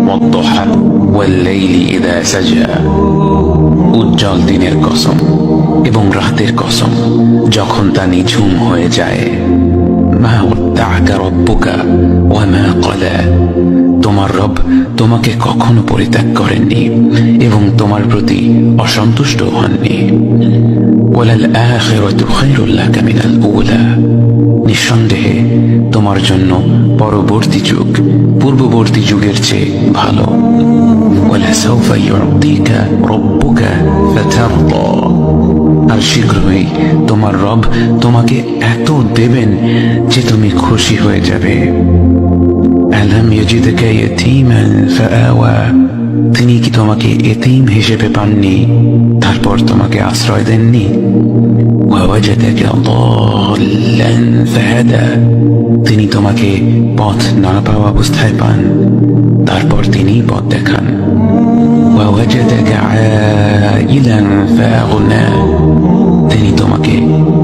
والضحى والليل إذا سجى উজ্জ্বল দিনের কসম এবং রাতের কসম যখন তা নিঝুম হয়ে যায়। মা ওয়াদ্দাআকা রাব্বুকা ওয়া মা ক্বালা, তোমার রব তোমাকে কখনো পরিত্যাগ করেননি এবং তোমার প্রতি অসন্তুষ্ট হননি। ওয়ালাল আখিরাতু খায়রুল লাকা মিনাল উলা, নিঃসন্দেহে তোমার জন্য পরবর্তী যুগ পূর্ববর্তী যুগের চেয়ে ভালো। ওয়ালাসাউফা ইউতিকা রাব্বুকা ফাতারদা, আর শীঘ্রই তোমার রব তোমাকে এত দেবেন যে তুমি খুশি হয়ে যাবে। আলাম ইয়াজিদকা ইয়াতীমান ফাআওয়া, তিনি কি তোমাকে এতিম হিসেবে পাননি তারপর তোমাকে আশ্রয় দেননি? ওয়াওয়াজাদাকা দাল্লান ফাহাদা, তিনি তোমাকে পথ না পাওয়া অবস্থায় পান তারপর তিনি পথ দেখান। ওয়াওয়াজাদাকা আইলান ফাআগনা, তিনি তোমাকে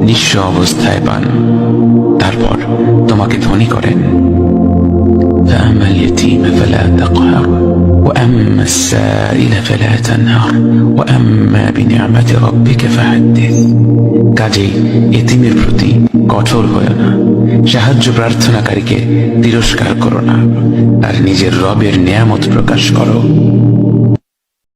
নিঃস্ব অবস্থায় পান তারপর তোমাকে ধনী করেন। فأما اليتيم فلا تقهر وأما السائل فلا تنهر وأما بنعمة ربك فحدث, কাজেই এতিমের প্রতি কঠোর হয়ো না, সাহায্য প্রার্থনাকারীকে তিরস্কার করো না, আর নিজের রবের নিয়ামত প্রকাশ করো।